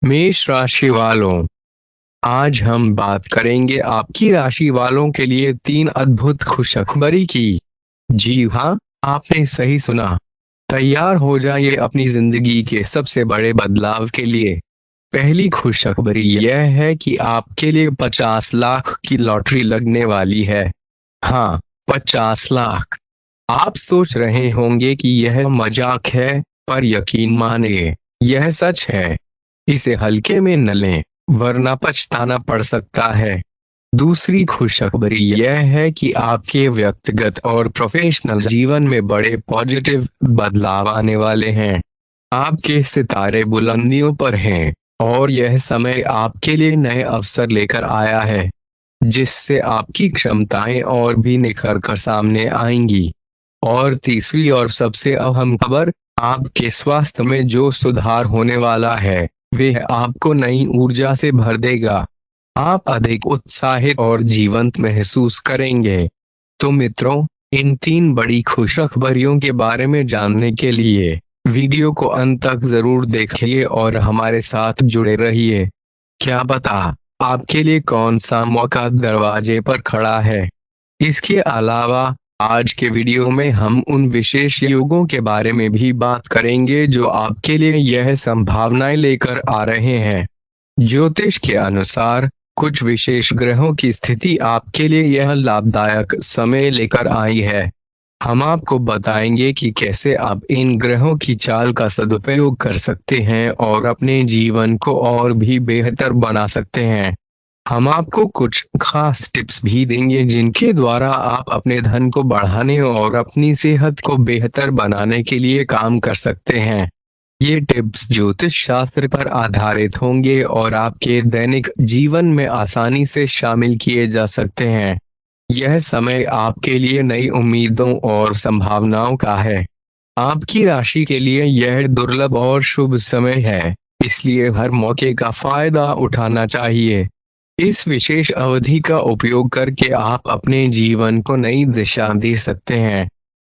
मेष राशि वालों, आज हम बात करेंगे आपकी राशि वालों के लिए 3 अद्भुत खुशखबरी की। जी हाँ, आपने सही सुना। तैयार हो जाइए अपनी जिंदगी के सबसे बड़े बदलाव के लिए। पहली खुशखबरी यह है कि आपके लिए 50 लाख की लॉटरी लगने वाली है। हाँ, 50 लाख। आप सोच रहे होंगे कि यह मजाक है, पर यकीन मानिए, यह सच है। इसे हल्के में न लें, वरना पछताना पड़ सकता है। दूसरी खुशखबरी यह है कि आपके व्यक्तिगत और प्रोफेशनल जीवन में बड़े पॉजिटिव बदलाव आने वाले हैं। आपके सितारे बुलंदियों पर हैं, और यह समय आपके लिए नए अवसर लेकर आया है, जिससे आपकी क्षमताएं और भी निखर कर सामने आएंगी। और तीसरी और सबसे अहम खबर, आपके स्वास्थ्य में जो सुधार होने वाला है, वह आपको नई ऊर्जा से भर देगा। आप अधिक उत्साहित और जीवंत महसूस करेंगे। तो मित्रों, इन 3 बड़ी खुशखबरियों के बारे में जानने के लिए वीडियो को अंत तक जरूर देखिए और हमारे साथ जुड़े रहिए। क्या पता आपके लिए कौन सा मौका दरवाजे पर खड़ा है। इसके अलावा आज के वीडियो में हम उन विशेष योगों के बारे में भी बात करेंगे जो आपके लिए यह संभावनाएं लेकर आ रहे हैं। ज्योतिष के अनुसार कुछ विशेष ग्रहों की स्थिति आपके लिए यह लाभदायक समय लेकर आई है। हम आपको बताएंगे कि कैसे आप इन ग्रहों की चाल का सदुपयोग कर सकते हैं और अपने जीवन को और भी बेहतर बना सकते हैं। हम आपको कुछ खास टिप्स भी देंगे जिनके द्वारा आप अपने धन को बढ़ाने और अपनी सेहत को बेहतर बनाने के लिए काम कर सकते हैं। ये टिप्स ज्योतिष शास्त्र पर आधारित होंगे और आपके दैनिक जीवन में आसानी से शामिल किए जा सकते हैं। यह समय आपके लिए नई उम्मीदों और संभावनाओं का है। आपकी राशि के लिए यह दुर्लभ और शुभ समय है, इसलिए हर मौके का फायदा उठाना चाहिए। इस विशेष अवधि का उपयोग करके आप अपने जीवन को नई दिशा दे सकते हैं।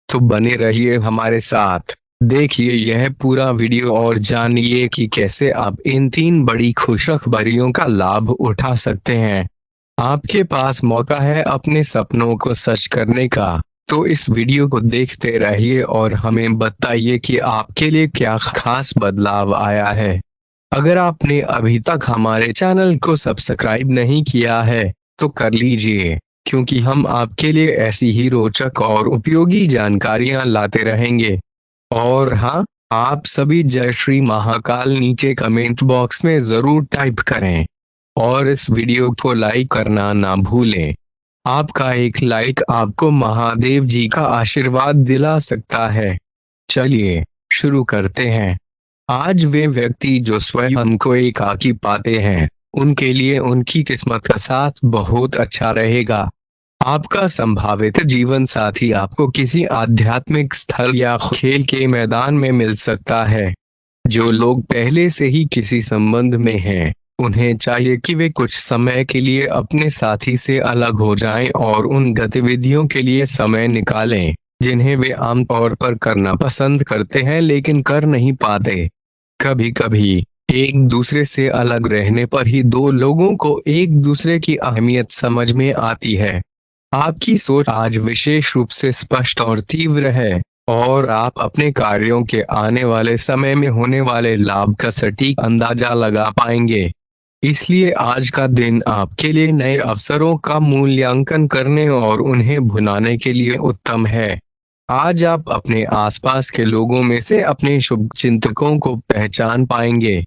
तो बने रहिए हमारे साथ, देखिए यह पूरा वीडियो और जानिए कि कैसे आप इन 3 बड़ी खुशखबरियों का लाभ उठा सकते हैं। आपके पास मौका है अपने सपनों को सच करने का। तो इस वीडियो को देखते रहिए और हमें बताइए कि आपके लिए क्या खास बदलाव आया है। अगर आपने अभी तक हमारे चैनल को सब्सक्राइब नहीं किया है, तो कर लीजिए, क्योंकि हम आपके लिए ऐसी ही रोचक और उपयोगी जानकारियां लाते रहेंगे। और हाँ, आप सभी जय श्री महाकाल नीचे कमेंट बॉक्स में जरूर टाइप करें और इस वीडियो को लाइक करना ना भूलें। आपका एक लाइक आपको महादेव जी का आशीर्वाद दिला सकता है। चलिए शुरू करते हैं। आज वे व्यक्ति जो स्वयं को एकाकी पाते हैं, उनके लिए उनकी किस्मत का साथ बहुत अच्छा रहेगा। आपका संभावित जीवन साथी आपको किसी आध्यात्मिक स्थल या खेल के मैदान में मिल सकता है। जो लोग पहले से ही किसी संबंध में हैं, उन्हें चाहिए कि वे कुछ समय के लिए अपने साथी से अलग हो जाएं और उन गतिविधियों के लिए समय निकालें जिन्हें वे आमतौर पर करना पसंद करते हैं लेकिन कर नहीं पाते। कभी कभी एक दूसरे से अलग रहने पर ही दो लोगों को एक दूसरे की अहमियत समझ में आती है। आपकी सोच आज विशेष रूप से स्पष्ट और तीव्र है, और आप अपने कार्यों के आने वाले समय में होने वाले लाभ का सटीक अंदाजा लगा पाएंगे। इसलिए आज का दिन आपके लिए नए अवसरों का मूल्यांकन करने और उन्हें भुनाने के लिए उत्तम है। आज आप अपने आसपास के लोगों में से अपने शुभ चिंतकों को पहचान पाएंगे।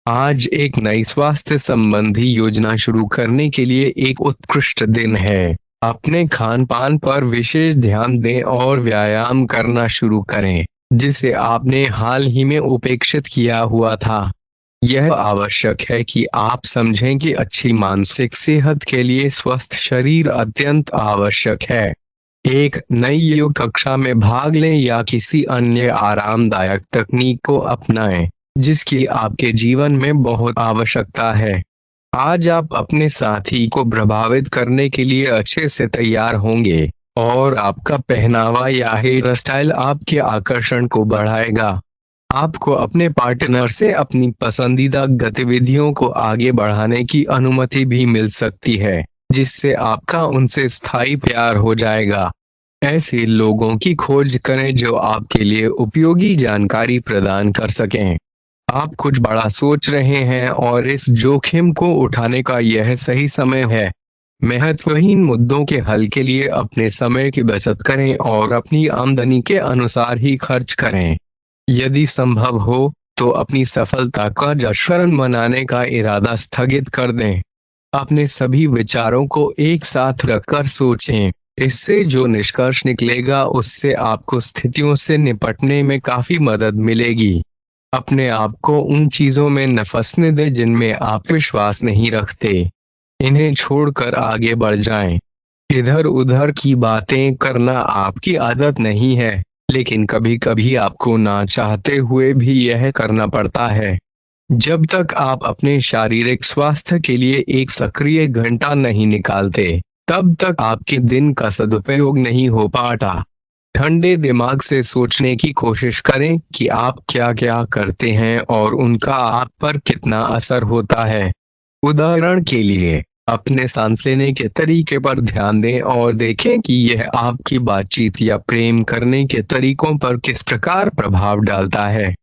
आज एक नई स्वास्थ्य संबंधी योजना शुरू करने के लिए एक उत्कृष्ट दिन है। अपने खान पान पर विशेष ध्यान दें और व्यायाम करना शुरू करें, जिसे आपने हाल ही में उपेक्षित किया हुआ था। यह आवश्यक है कि आप समझें कि अच्छी मानसिक सेहत के लिए स्वस्थ शरीर अत्यंत आवश्यक है। एक नई योग कक्षा में भाग लें या किसी अन्य आरामदायक तकनीक को अपनाएं, जिसकी आपके जीवन में बहुत आवश्यकता है। आज आप अपने साथी को प्रभावित करने के लिए अच्छे से तैयार होंगे, और आपका पहनावा या हेयर स्टाइल आपके आकर्षण को बढ़ाएगा। आपको अपने पार्टनर से अपनी पसंदीदा गतिविधियों को आगे बढ़ाने की अनुमति भी मिल सकती है, जिससे आपका उनसे स्थायी प्यार हो जाएगा। ऐसे लोगों की खोज करें जो आपके लिए उपयोगी जानकारी प्रदान कर सकें। आप कुछ बड़ा सोच रहे हैं और इस जोखिम को उठाने का यह सही समय है। महत्वहीन मुद्दों के हल के लिए अपने समय की बचत करें और अपनी आमदनी के अनुसार ही खर्च करें। यदि संभव हो तो अपनी सफलता का जश्न मनाने का इरादा स्थगित कर दें। अपने सभी विचारों को एक साथ रखकर सोचें। इससे जो निष्कर्ष निकलेगा उससे आपको स्थितियों से निपटने में काफी मदद मिलेगी। अपने आप को उन चीजों में न फंसने दें जिनमें आप विश्वास नहीं रखते। इन्हें छोड़कर आगे बढ़ जाएं। इधर उधर की बातें करना आपकी आदत नहीं है, लेकिन कभी कभी आपको ना चाहते हुए भी यह करना पड़ता है। जब तक आप अपने शारीरिक स्वास्थ्य के लिए एक सक्रिय घंटा नहीं निकालते, तब तक आपके दिन का सदुपयोग नहीं हो पाता। ठंडे दिमाग से सोचने की कोशिश करें कि आप क्या क्या करते हैं और उनका आप पर कितना असर होता है। उदाहरण के लिए, अपने सांस लेने के तरीके पर ध्यान दें और देखें कि यह आपकी बातचीत या प्रेम करने के तरीकों पर किस प्रकार प्रभाव डालता है।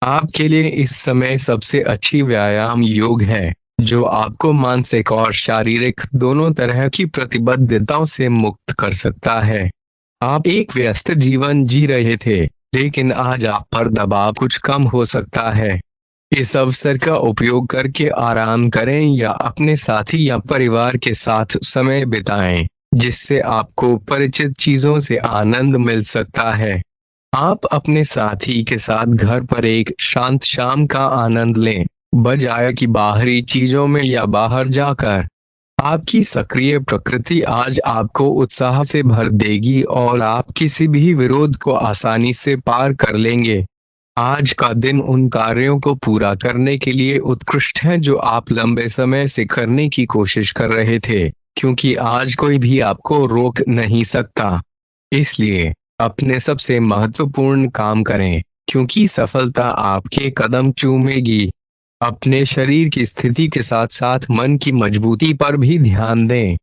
आपके लिए इस समय सबसे अच्छी व्यायाम योग है, जो आपको मानसिक और शारीरिक दोनों तरह की प्रतिबद्धताओं से मुक्त कर सकता है। आप एक व्यस्त जीवन जी रहे थे, लेकिन आज आप पर दबाव कुछ कम हो सकता है। इस अवसर का उपयोग करके आराम करें या अपने साथी या परिवार के साथ समय बिताएं, जिससे आपको परिचित चीजों से आनंद मिल सकता है। आप अपने साथी के साथ घर पर एक शांत शाम का आनंद लें, बजाय कि बाहरी चीजों में या बाहर जाकर। आपकी सक्रिय प्रकृति आज आपको उत्साह से भर देगी और आप किसी भी विरोध को आसानी से पार कर लेंगे। आज का दिन उन कार्यों को पूरा करने के लिए उत्कृष्ट है जो आप लंबे समय से करने की कोशिश कर रहे थे, क्योंकि आज कोई भी आपको रोक नहीं सकता। इसलिए अपने सबसे महत्वपूर्ण काम करें, क्योंकि सफलता आपके कदम चूमेगी। अपने शरीर की स्थिति के साथ साथ मन की मजबूती पर भी ध्यान दें।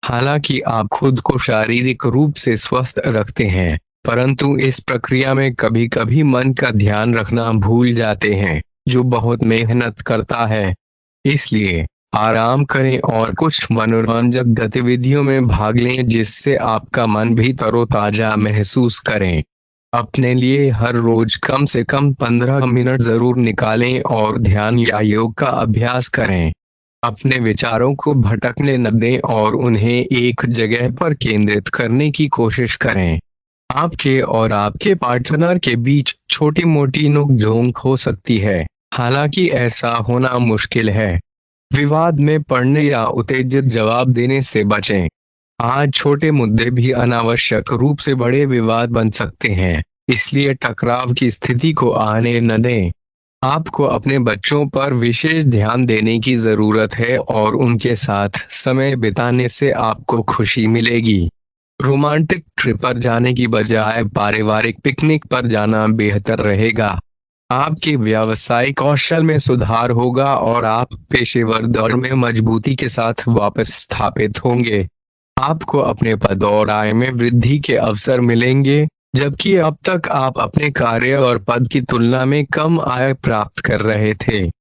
हालांकि आप खुद को शारीरिक रूप से स्वस्थ रखते हैं, परंतु इस प्रक्रिया में कभी कभी मन का ध्यान रखना भूल जाते हैं, जो बहुत मेहनत करता है। इसलिए आराम करें और कुछ मनोरंजक गतिविधियों में भाग लें जिससे आपका मन भी तरोताजा महसूस करें। अपने लिए हर रोज कम से कम 15 मिनट जरूर निकालें और ध्यान या योग का अभ्यास करें। अपने विचारों को भटकने न दें और उन्हें एक जगह पर केंद्रित करने की कोशिश करें। आपके और आपके पार्टनर के बीच छोटी मोटी नोक-झोंक हो सकती है, हालांकि ऐसा होना मुश्किल है। विवाद में पड़ने या उत्तेजित जवाब देने से बचें। आज छोटे मुद्दे भी अनावश्यक रूप से बड़े विवाद बन सकते हैं, इसलिए टकराव की स्थिति को आने न दें। आपको अपने बच्चों पर विशेष ध्यान देने की जरूरत है और उनके साथ समय बिताने से आपको खुशी मिलेगी। रोमांटिक ट्रिप पर जाने की बजाय पारिवारिक पिकनिक पर जाना बेहतर रहेगा। आपके व्यावसायिक कौशल में सुधार होगा और आप पेशेवर दौर में मजबूती के साथ वापस स्थापित होंगे। आपको अपने पद और आय में वृद्धि के अवसर मिलेंगे, जबकि अब तक आप अपने कार्य और पद की तुलना में कम आय प्राप्त कर रहे थे।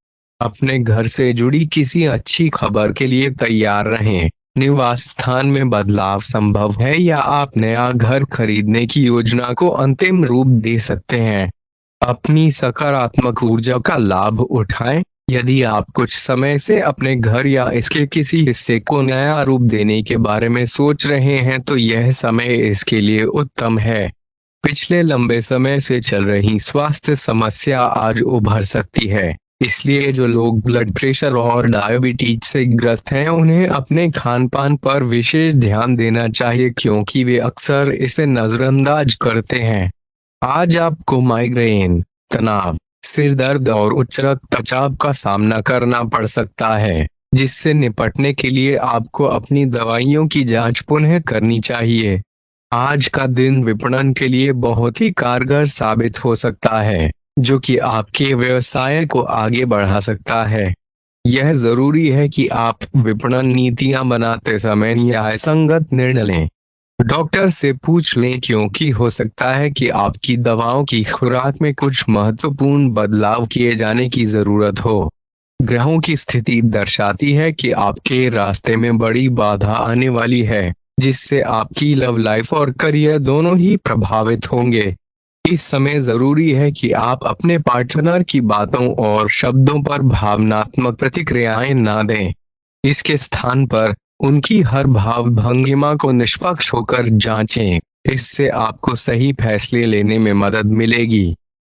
अपने घर से जुड़ी किसी अच्छी खबर के लिए तैयार रहें। निवास स्थान में बदलाव संभव है या आप नया घर खरीदने की योजना को अंतिम रूप दे सकते हैं। अपनी सकारात्मक ऊर्जा का लाभ उठाएं। यदि आप कुछ समय से अपने घर या इसके किसी हिस्से को नया रूप देने के बारे में सोच रहे हैं तो यह समय इसके लिए उत्तम है। पिछले लंबे समय से चल रही स्वास्थ्य समस्या आज उभर सकती है, इसलिए जो लोग ब्लड प्रेशर और डायबिटीज से ग्रस्त हैं उन्हें अपने खान पान पर विशेष ध्यान देना चाहिए, क्योंकि वे अक्सर इसे नजरअंदाज करते हैं। आज आपको माइग्रेन, तनाव, सिर दर्द और उच्च रक्तचाप का सामना करना पड़ सकता है, जिससे निपटने के लिए आपको अपनी दवाइयों की जांच पुनः करनी चाहिए। आज का दिन विपणन के लिए बहुत ही कारगर साबित हो सकता है। जो कि आपके व्यवसाय को आगे बढ़ा सकता है। यह जरूरी है कि आप विपणन नीतियां बनाते समय न्यायसंगत निर्णय लें। डॉक्टर से पूछ लें, क्योंकि हो सकता है कि आपकी दवाओं की खुराक में कुछ महत्वपूर्ण बदलाव किए जाने की जरूरत हो। ग्रहों की स्थिति दर्शाती है कि आपके रास्ते में बड़ी बाधा आने वाली है, जिससे आपकी लव लाइफ और करियर दोनों ही प्रभावित होंगे। इस समय जरूरी है कि आप अपने पार्टनर की बातों और शब्दों पर भावनात्मक प्रतिक्रियाएं ना दें। इसके स्थान पर उनकी हर भाव भंगिमा को निष्पक्ष होकर जांचें। इससे आपको सही फैसले लेने में मदद मिलेगी।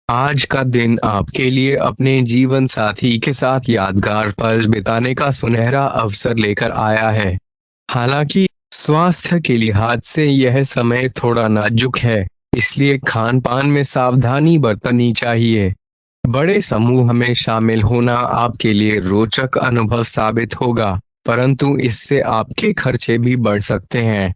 आज का दिन आपके लिए अपने जीवन साथी के साथ यादगार पल बिताने का सुनहरा अवसर लेकर आया है। हालांकि स्वास्थ्य के लिहाज से यह समय थोड़ा नाजुक है, इसलिए खान पान में सावधानी बरतनी चाहिए। बड़े समूह में शामिल होना आपके लिए रोचक अनुभव साबित होगा, परंतु इससे आपके खर्चे भी बढ़ सकते हैं।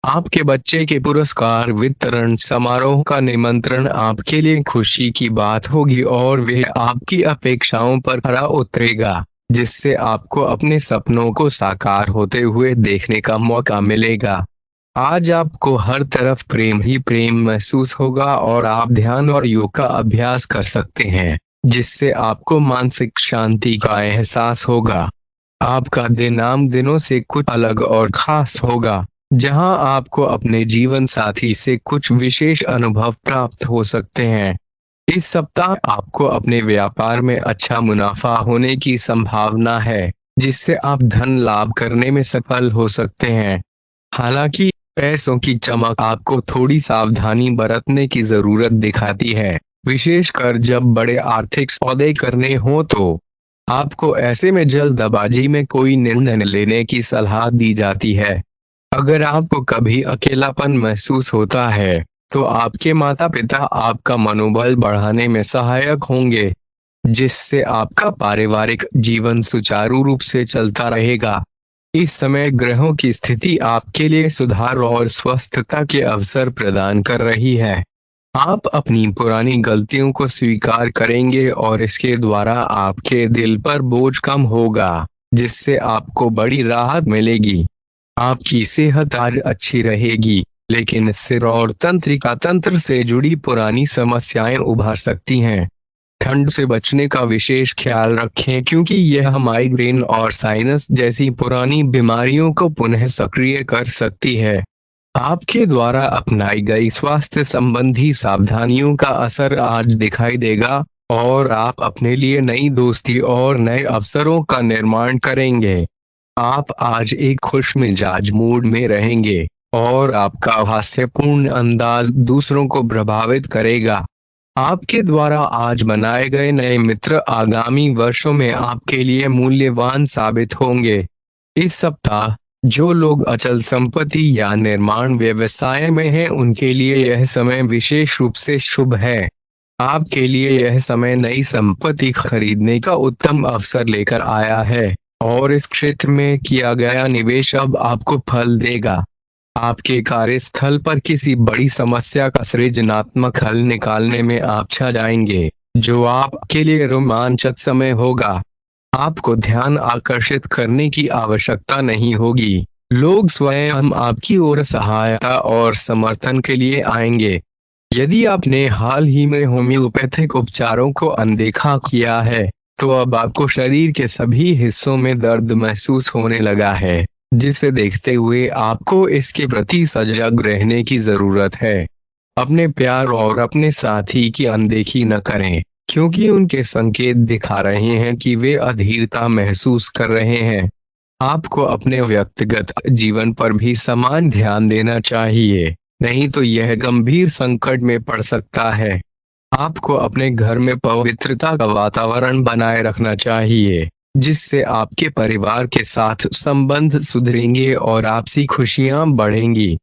आपके बच्चे के पुरस्कार वितरण समारोह का निमंत्रण आपके लिए खुशी की बात होगी और वह आपकी अपेक्षाओं पर खरा उतरेगा, जिससे आपको अपने सपनों को साकार होते हुए देखने का मौका मिलेगा। आज आपको हर तरफ प्रेम ही प्रेम महसूस होगा और आप ध्यान और योग का अभ्यास कर सकते हैं, जिससे आपको मानसिक शांति का एहसास होगा। आपका दिन आम दिनों से कुछ अलग और खास होगा, जहां आपको अपने जीवन साथी से कुछ विशेष अनुभव प्राप्त हो सकते हैं। इस सप्ताह आपको अपने व्यापार में अच्छा मुनाफा होने की संभावना है, जिससे आप धन लाभ करने में सफल हो सकते हैं। हालांकि पैसों की चमक आपको थोड़ी सावधानी बरतने की जरूरत दिखाती है, विशेषकर जब बड़े आर्थिक सौदे करने हो तो आपको ऐसे में जल्दबाजी में कोई निर्णय लेने की सलाह दी जाती है। अगर आपको कभी अकेलापन महसूस होता है, तो आपके माता पिता आपका मनोबल बढ़ाने में सहायक होंगे, जिससे आपका पारिवारिक जीवन सुचारू रूप से चलता रहेगा। इस समय ग्रहों की स्थिति आपके लिए सुधार और स्वस्थता के अवसर प्रदान कर रही है। आप अपनी पुरानी गलतियों को स्वीकार करेंगे और इसके द्वारा आपके दिल पर बोझ कम होगा, जिससे आपको बड़ी राहत मिलेगी। आपकी सेहत आज अच्छी रहेगी, लेकिन सिर और तंत्रिका तंत्र से जुड़ी पुरानी समस्याएं उभर सकती हैं। ठंड से बचने का विशेष ख्याल रखें, क्योंकि यह माइग्रेन और साइनस जैसी पुरानी बीमारियों को पुनः सक्रिय कर सकती है। आपके द्वारा अपनाई गई स्वास्थ्य संबंधी सावधानियों का असर आज दिखाई देगा और आप अपने लिए नई दोस्ती और नए अवसरों का निर्माण करेंगे। आप आज एक खुश मिजाज मूड में रहेंगे और आपका हास्यपूर्ण अंदाज दूसरों को प्रभावित करेगा। आपके द्वारा आज बनाए गए नए मित्र आगामी वर्षों में आपके लिए मूल्यवान साबित होंगे। इस सप्ताह जो लोग अचल संपत्ति या निर्माण व्यवसाय में हैं, उनके लिए यह समय विशेष रूप से शुभ है। आपके लिए यह समय नई संपत्ति खरीदने का उत्तम अवसर लेकर आया है और इस क्षेत्र में किया गया निवेश अब आपको फल देगा। आपके कार्यस्थल पर किसी बड़ी समस्या का सृजनात्मक हल निकालने में आप छा जाएंगे, जो आपके लिए रोमांचक समय होगा। आपको ध्यान आकर्षित करने की आवश्यकता नहीं होगी, लोग स्वयं आपकी ओर सहायता और समर्थन के लिए आएंगे। यदि आपने हाल ही में होम्योपैथिक उपचारों को अनदेखा किया है, तो अब आपको शरीर के सभी हिस्सों में दर्द महसूस होने लगा है, जिसे देखते हुए आपको इसके प्रति सजग रहने की जरूरत है। अपने प्यार और अपने साथी की अनदेखी न करें, क्योंकि उनके संकेत दिखा रहे हैं कि वे अधीरता महसूस कर रहे हैं। आपको अपने व्यक्तिगत जीवन पर भी समान ध्यान देना चाहिए, नहीं तो यह गंभीर संकट में पड़ सकता है। आपको अपने घर में पवित्रता का वातावरण बनाए रखना चाहिए, जिससे आपके परिवार के साथ संबंध सुधरेंगे और आपसी खुशियां बढ़ेंगी।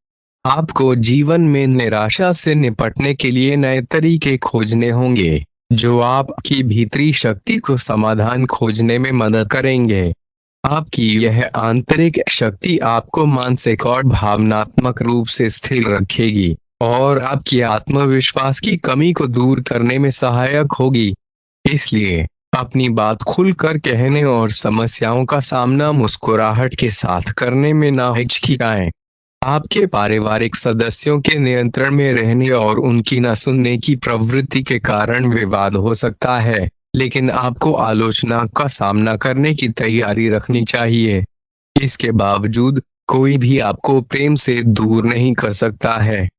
आपको जीवन में निराशा से निपटने के लिए नए तरीके खोजने होंगे, जो आपकी भीतरी शक्ति को समाधान खोजने में मदद करेंगे। आपकी यह आंतरिक शक्ति आपको मानसिक और भावनात्मक रूप से स्थिर रखेगी। और आपकी आत्मविश्वास की कमी को दूर करने में सहायक होगी। इसलिए अपनी बात खुलकर कहने और समस्याओं का सामना मुस्कुराहट के साथ करने में ना हिचकिचाएं। आपके पारिवारिक सदस्यों के नियंत्रण में रहने और उनकी न सुनने की प्रवृत्ति के कारण विवाद हो सकता है, लेकिन आपको आलोचना का सामना करने की तैयारी रखनी चाहिए। इसके बावजूद कोई भी आपको प्रेम से दूर नहीं कर सकता है।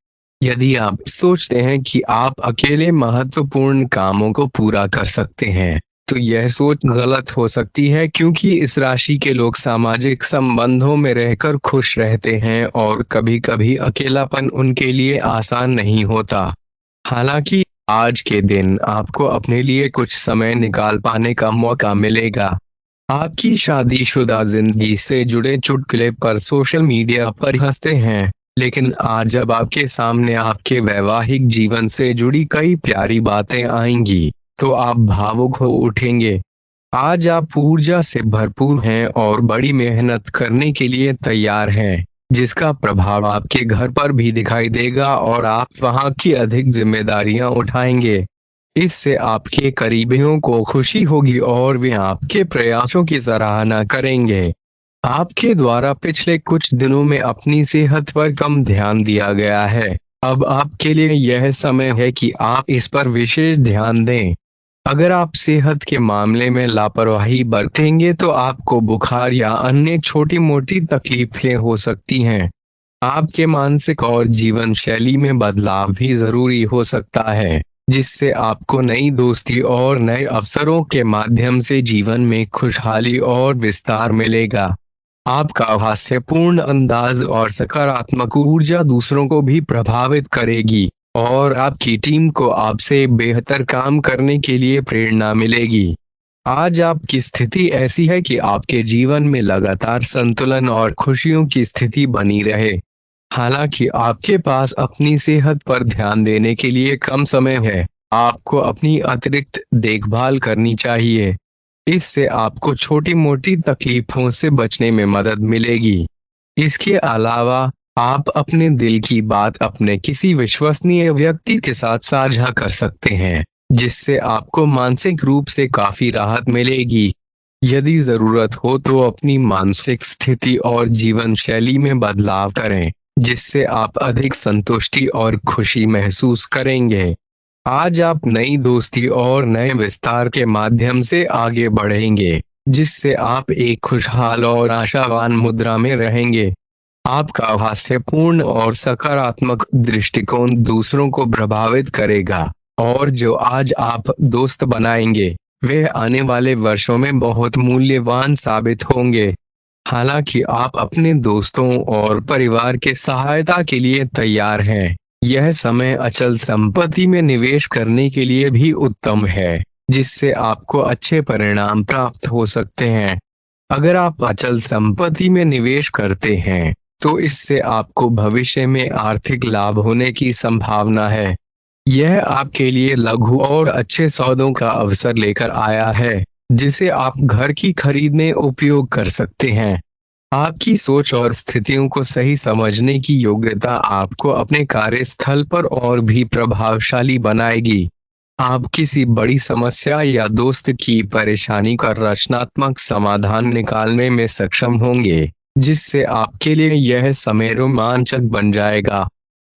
यदि आप सोचते हैं कि आप अकेले महत्वपूर्ण कामों को पूरा कर सकते हैं, तो यह सोच गलत हो सकती है, क्योंकि इस राशि के लोग सामाजिक संबंधों में रहकर खुश रहते हैं और कभी-कभी अकेलापन उनके लिए आसान नहीं होता। हालांकि आज के दिन आपको अपने लिए कुछ समय निकाल पाने का मौका मिलेगा। आपकी शादीशुदा जिंदगी से जुड़े चुटकुले पर सोशल मीडिया पर हंसते हैं, लेकिन आज जब आपके सामने आपके वैवाहिक जीवन से जुड़ी कई प्यारी बातें आएंगी, तो आप भावुक हो उठेंगे। आज आप ऊर्जा से भरपूर हैं और बड़ी मेहनत करने के लिए तैयार हैं, जिसका प्रभाव आपके घर पर भी दिखाई देगा और आप वहां की अधिक जिम्मेदारियां उठाएंगे। इससे आपके करीबियों को खुशी होगी और वे आपके प्रयासों की सराहना करेंगे। आपके द्वारा पिछले कुछ दिनों में अपनी सेहत पर कम ध्यान दिया गया है। अब आपके लिए यह समय है कि आप इस पर विशेष ध्यान दें। अगर आप सेहत के मामले में लापरवाही बरतेंगे तो आपको बुखार या अन्य छोटी मोटी तकलीफें हो सकती हैं। आपके मानसिक और जीवन शैली में बदलाव भी जरूरी हो सकता है, जिससे आपको नई दोस्ती और नए अवसरों के माध्यम से जीवन में खुशहाली और विस्तार मिलेगा। आपका हास्यपूर्ण अंदाज और सकारात्मक ऊर्जा दूसरों को भी प्रभावित करेगी और आपकी टीम को आपसे बेहतर काम करने के लिए प्रेरणा मिलेगी। आज आपकी स्थिति ऐसी है कि आपके जीवन में लगातार संतुलन और खुशियों की स्थिति बनी रहे। हालांकि आपके पास अपनी सेहत पर ध्यान देने के लिए कम समय है, आपको अपनी अतिरिक्त देखभाल करनी चाहिए। इससे आपको छोटी मोटी तकलीफों से बचने में मदद मिलेगी। इसके अलावा आप अपने दिल की बात अपने किसी विश्वसनीय व्यक्ति के साथ साझा कर सकते हैं, जिससे आपको मानसिक रूप से काफी राहत मिलेगी। यदि जरूरत हो तो अपनी मानसिक स्थिति और जीवन शैली में बदलाव करें, जिससे आप अधिक संतुष्टि और खुशी महसूस करेंगे। आज आप नई दोस्ती और नए विस्तार के माध्यम से आगे बढ़ेंगे, जिससे आप एक खुशहाल और आशावान मुद्रा में रहेंगे। आपका हास्यपूर्ण और सकारात्मक दृष्टिकोण दूसरों को प्रभावित करेगा और जो आज आप दोस्त बनाएंगे, वे आने वाले वर्षों में बहुत मूल्यवान साबित होंगे। हालांकि आप अपने दोस्तों और परिवार के सहायता के लिए तैयार हैं, यह समय अचल संपत्ति में निवेश करने के लिए भी उत्तम है, जिससे आपको अच्छे परिणाम प्राप्त हो सकते हैं। अगर आप अचल संपत्ति में निवेश करते हैं, तो इससे आपको भविष्य में आर्थिक लाभ होने की संभावना है। यह आपके लिए लघु और अच्छे सौदों का अवसर लेकर आया है, जिसे आप घर की खरीद में उपयोग कर सकते हैं। आपकी सोच और स्थितियों को सही समझने की योग्यता आपको अपने कार्यस्थल पर और भी प्रभावशाली बनाएगी। आप किसी बड़ी समस्या या दोस्त की परेशानी का रचनात्मक समाधान निकालने में सक्षम होंगे, जिससे आपके लिए यह समय रोमांचक बन जाएगा।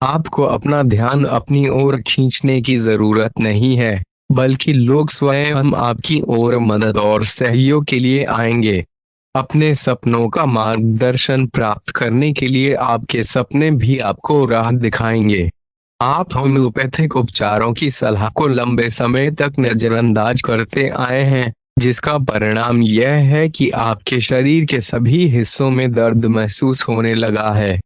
आपको अपना ध्यान अपनी ओर खींचने की जरूरत नहीं है, बल्कि लोग स्वयं आपकी ओर मदद और सहयोग के लिए आएंगे। अपने सपनों का मार्गदर्शन प्राप्त करने के लिए आपके सपने भी आपको राह दिखाएंगे। आप होम्योपैथिक उपचारों की सलाह को लंबे समय तक नजरअंदाज करते आए हैं, जिसका परिणाम यह है कि आपके शरीर के सभी हिस्सों में दर्द महसूस होने लगा है।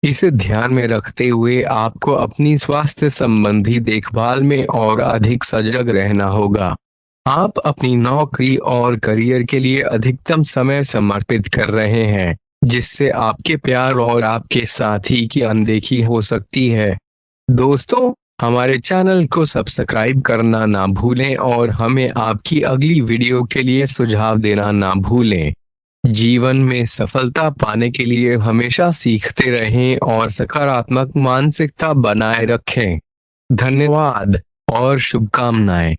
इसे ध्यान में रखते हुए आपको अपनी स्वास्थ्य संबंधी देखभाल में और अधिक सजग रहना होगा। आप अपनी नौकरी और करियर के लिए अधिकतम समय समर्पित कर रहे हैं, जिससे आपके प्यार और आपके साथी की अनदेखी हो सकती है। दोस्तों, हमारे चैनल को सब्सक्राइब करना ना भूलें और हमें आपकी अगली वीडियो के लिए सुझाव देना ना भूलें। जीवन में सफलता पाने के लिए हमेशा सीखते रहें और सकारात्मक मानसिकता बनाए रखें। धन्यवाद और शुभकामनाएं।